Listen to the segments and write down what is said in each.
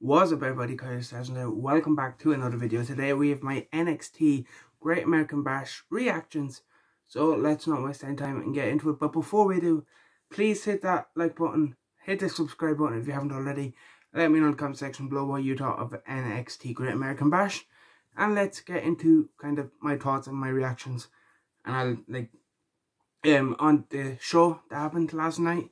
What's up everybody, welcome back to another video. Today we have my NXT Great American Bash reactions. So let's not waste any time and get into it. But before we do, please hit that like button, hit the subscribe button if you haven't already. Let me know in the comment section below what you thought of NXT Great American Bash. And let's get into kind of my thoughts and my reactions. And I'll on the show that happened last night.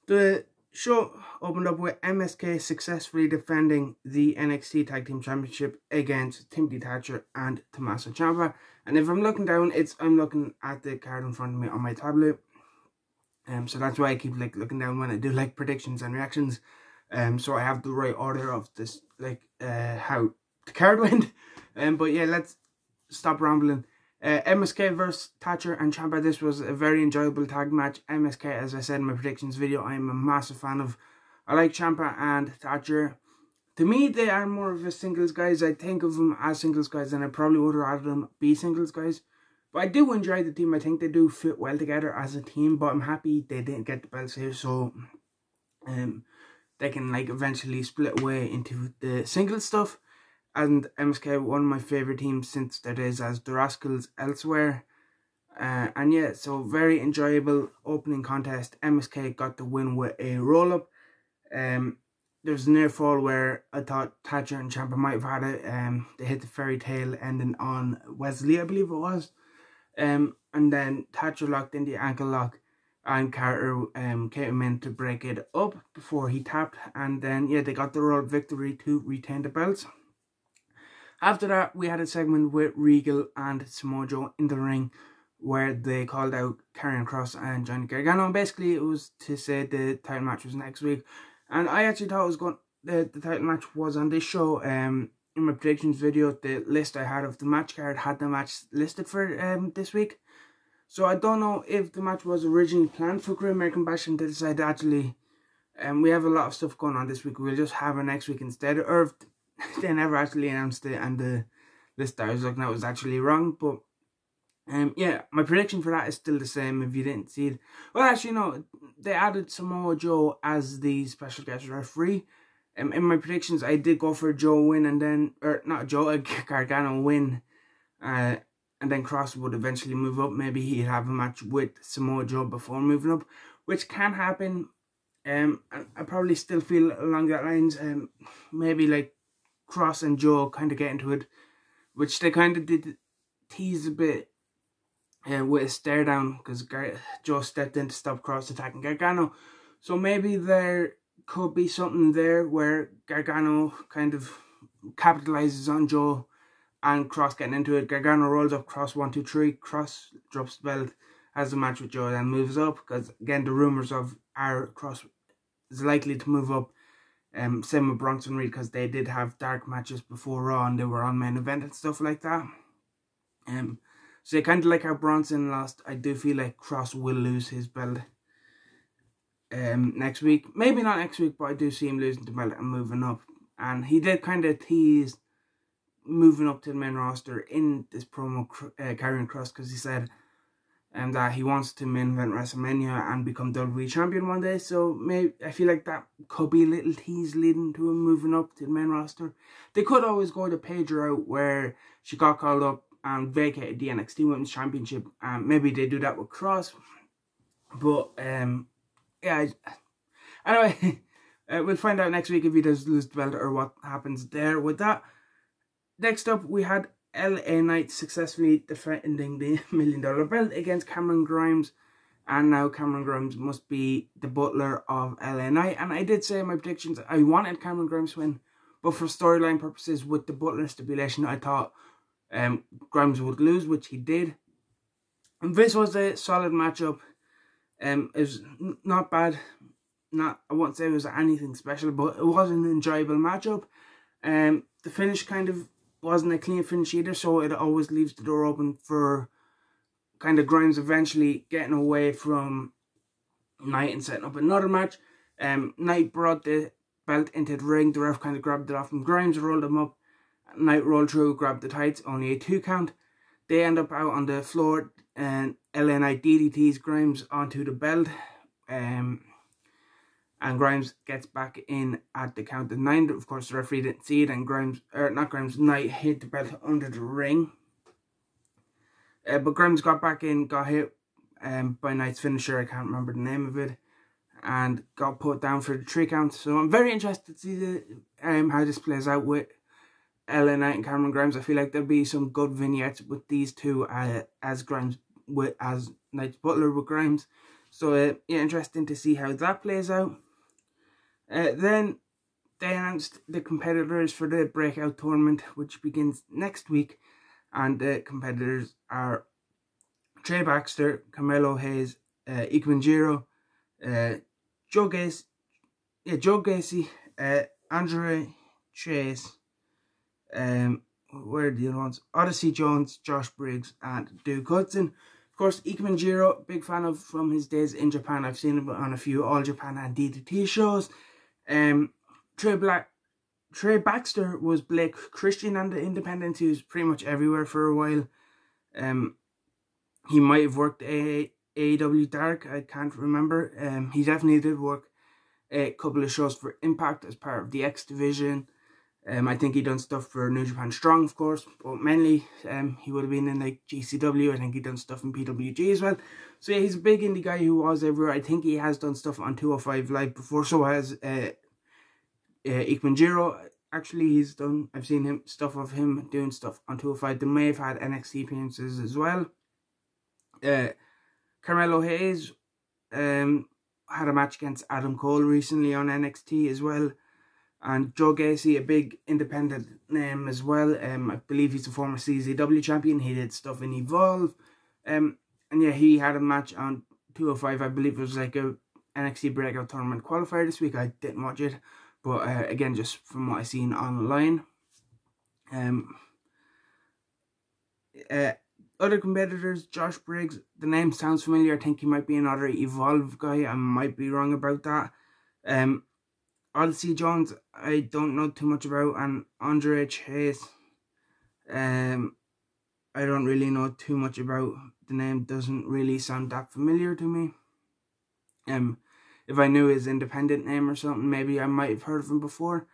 The show opened up with MSK successfully defending the NXT Tag Team Championship against Timothy Thatcher and Tommaso Ciampa. And if I'm looking down, I'm looking at the card in front of me on my tablet. So that's why I keep looking down when I do predictions and reactions. So I have the right order of this how the card went. But yeah, let's stop rambling. MSK versus Thatcher and Ciampa. This was a very enjoyable tag match. MSK, as I said in my predictions video, I'm a massive fan of. I like Ciampa and Thatcher. To me, they are more of a singles guys. I think of them as singles guys, and I probably would rather them be singles guys. But I do enjoy the team. I think they do fit well together as a team. But I'm happy they didn't get the belts here, so they can eventually split away into the singles stuff. And MSK, one of my favourite teams since their days as the Rascals elsewhere. And yeah, so very enjoyable opening contest. MSK got the win with a roll-up. There was a near fall where I thought Thatcher and Ciampa might have had it. They hit the fairy tale ending on Wesley, I believe it was. And then Thatcher locked in the ankle lock. And Carter came in to break it up before he tapped. And then, yeah, they got the roll-up victory to retain the belts. After that, we had a segment with Regal and Samoa Joe in the ring where they called out Karrion Kross and Johnny Gargano. And basically, it was to say the title match was next week. And I actually thought it was the title match was on this show. In my predictions video, the list I had of the match card had the match listed for this week. So I don't know if the match was originally planned for Great American Bash and they decided actually, we have a lot of stuff going on this week. We'll just have it next week instead. Or if they never actually announced it and the list that I was looking at was actually wrong. But yeah, my prediction for that is still the same if you didn't see it. Well, actually no, they added Samoa Joe as the special guest referee. In my predictions I did go for Joe win and then, or not Joe, Gargano win, and then Kross would eventually move up. Maybe he'd have a match with Samoa Joe before moving up, which can happen. I probably still feel along that lines. Maybe Kross and Joe kind of get into it, which they kind of did tease a bit with a stare down because Joe stepped in to stop Kross attacking Gargano. So maybe there could be something there where Gargano kind of capitalizes on Joe and Kross getting into it. Gargano rolls up, Kross 1, 2, 3. Kross drops the belt, has a match with Joe, then moves up because again the rumours of Kross is likely to move up. Same with Bronson Reed because they did have dark matches before Raw and they were on main event and stuff like that. So kind of like how Bronson lost, I do feel like Kross will lose his belt next week. Maybe not next week, but I do see him losing the belt and moving up. And he did kind of tease moving up to the main roster in this promo, Karrion Kross, because he said that he wants to main event WrestleMania and become WWE champion one day. So maybe I feel like that could be a little tease leading to him moving up to the main roster. They could always go the page route where she got called up and vacated the NXT Women's Championship. Maybe they do that with Kross. But yeah. Anyway, we'll find out next week if he does lose the belt or what happens there with that. Next up, we had LA Knight successfully defending the $1 million belt against Cameron Grimes. And now Cameron Grimes must be the butler of LA Knight. And I did say in my predictions I wanted Cameron Grimes to win. But for storyline purposes, with the butler stipulation, I thought Grimes would lose, which he did. And this was a solid matchup. It was not bad. I won't say it was anything special, but it was an enjoyable matchup. The finish kind of wasn't a clean finish either, so it always leaves the door open for kind of Grimes eventually getting away from Knight and setting up another match. Knight brought the belt into the ring. The ref kind of grabbed it off from Grimes, rolled him up. Knight rolled through, grabbed the tights, only a 2 count. They end up out on the floor and LA Knight DDTs Grimes onto the belt. and Grimes gets back in at the count of 9. Of course, the referee didn't see it, and Knight hit the belt under the ring. But Grimes got back in, got hit by Knight's finisher, I can't remember the name of it, and got put down for the 3 count. So I'm very interested to see how this plays out with LA Knight and Cameron Grimes. I feel like there'll be some good vignettes with these two as Knight's butler with Grimes. So yeah, interesting to see how that plays out. Then they announced the competitors for the breakout tournament, which begins next week, and the competitors are Trey Baxter, Carmelo Hayes, Ike Manjiro, Joe Gacy, Andre Chase, where are the other ones? Odyssey Jones, Josh Briggs, and Duke Hudson. Of course, Ike Manjiro, big fan of from his days in Japan. I've seen him on a few All Japan and DDT shows. Trey Baxter was Blake Christian and the Independent. He was pretty much everywhere for a while. He might have worked AEW Dark, I can't remember. He definitely did work a couple of shows for Impact as part of the X Division. I think he done stuff for New Japan Strong, of course, but mainly he would have been in like GCW. I think he done stuff in PWG as well. So yeah, he's a big indie guy who was everywhere. I think he has done stuff on 205 Live before. So has Ike Manjiro. Actually, I've seen stuff of him doing stuff on 205. They may have had NXT appearances as well. Carmelo Hayes had a match against Adam Cole recently on NXT as well. And Joe Gacy, a big independent name as well. I believe he's a former CZW champion. He did stuff in Evolve. And yeah, he had a match on 205. I believe it was like a NXT Breakout Tournament qualifier this week. I didn't watch it. But again, just from what I've seen online. Other competitors, Josh Briggs. The name sounds familiar. I think he might be another Evolve guy. I might be wrong about that. Odyssey Jones, I don't know too much about, and Andre Chase, I don't really know too much about. The name doesn't really sound that familiar to me. If I knew his independent name or something, maybe I might have heard of him before.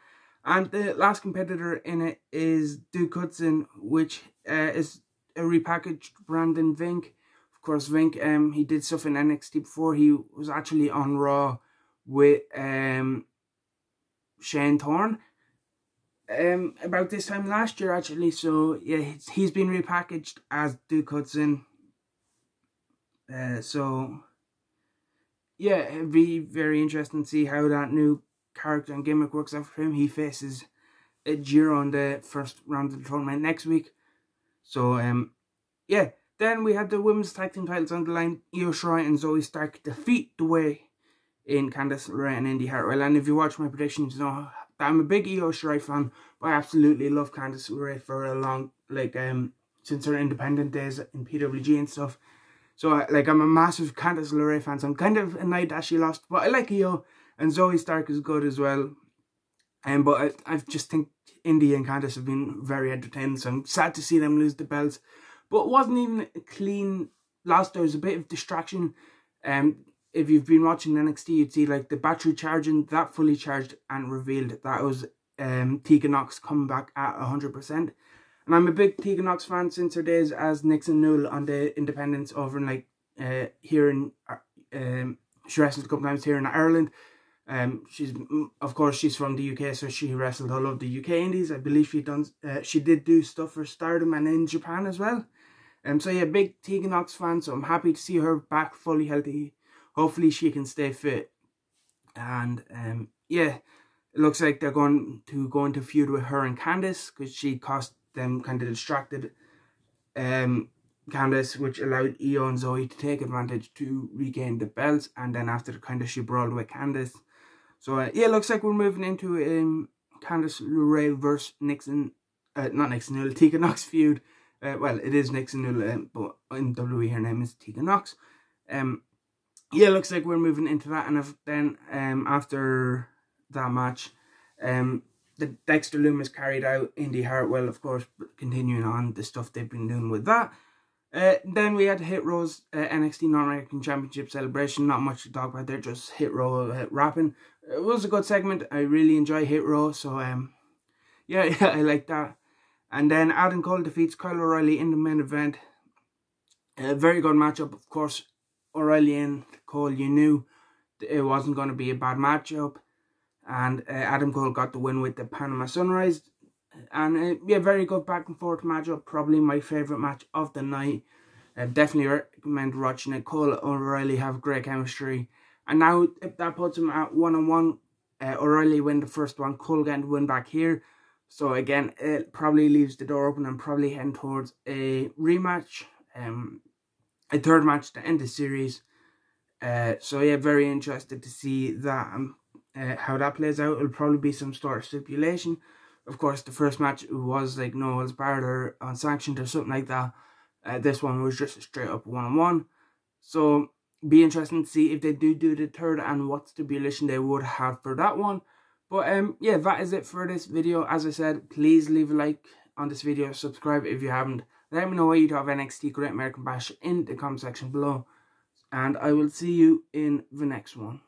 And the last competitor in it is Duke Hudson, which is a repackaged Brandon Vink. Of course, Vink, he did stuff in NXT before. He was actually on Raw with Shane Thorne about this time last year, actually. So yeah, he's been repackaged as Duke Hudson. So yeah, it'd be very interesting to see how that new character and gimmick works out for him. He faces Jiro in the first round of the tournament next week. So yeah, then we had the women's tag team titles on the line. Io Shirai and Zoe Stark defeat the Way in Candice LeRae and Indy Hartwell. And if you watch my predictions, you know that I'm a big Io Shirai fan, but I absolutely love Candice LeRae for a long, since her independent days in PWG and stuff. So I'm a massive Candice LeRae fan, so I'm kind of annoyed that she lost, but I like Io, and Zoe Stark is good as well. But I just think Indy and Candice have been very entertaining, so I'm sad to see them lose the belts. But it wasn't even a clean loss. There was a bit of distraction. If you've been watching NXT, you'd see like the battery charging, that fully charged and revealed that was Tegan Nox coming back at 100%. And I'm a big Tegan Nox fan since her days as Nixon Newell on the Independents over in here in she wrestled a couple times here in Ireland. Of course she's from the UK, so she wrestled all of the UK indies. I believe she did do stuff for Stardom and in Japan as well. So yeah, big Tegan Nox fan, so I'm happy to see her back fully healthy. Hopefully she can stay fit. And yeah, it looks like they're going to go into feud with her and Candice, because she cost them, kind of distracted Candice, which allowed Io and Zoe to take advantage to regain the belts. And then after she brawled with Candice. So yeah, it looks like we're moving into Candice LeRae versus Tegan Nox feud. Well, it is Nixon Newell, but in WWE her name is Tegan Nox. Yeah, it looks like we're moving into that. And then after that match, the Dexter Lumis carried out Indy Hartwell, of course, continuing on the stuff they've been doing with that. Then we had Hit Row's NXT North American Championship celebration. Not much to talk about there, just Hit Row rapping. it was a good segment. I really enjoy Hit Row, so yeah, I like that. And then Adam Cole defeats Kyle O'Reilly in the main event. A very good matchup, of course. O'Reilly and Cole, you knew it wasn't going to be a bad matchup. And Adam Cole got the win with the Panama Sunrise. And yeah, very good back and forth matchup. Probably my favourite match of the night. Definitely recommend watching it. Cole and O'Reilly have great chemistry. And now that puts him at 1-on-1. O'Reilly win the first one. Cole getting the win back here. So again, it probably leaves the door open and probably heading towards a rematch. A third match to end the series. So yeah, very interested to see that how that plays out. It'll probably be some sort of stipulation. Of course, the first match was like no holds barred or unsanctioned or something like that. This one was just a straight up 1-on-1. So be interesting to see if they do the third and what stipulation they would have for that one. But yeah, that is it for this video. As I said, please leave a like on this video, subscribe if you haven't. Let me know what you thought of NXT Great American Bash in the comment section below. And I will see you in the next one.